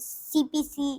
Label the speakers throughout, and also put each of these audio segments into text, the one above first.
Speaker 1: CPC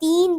Speaker 1: 3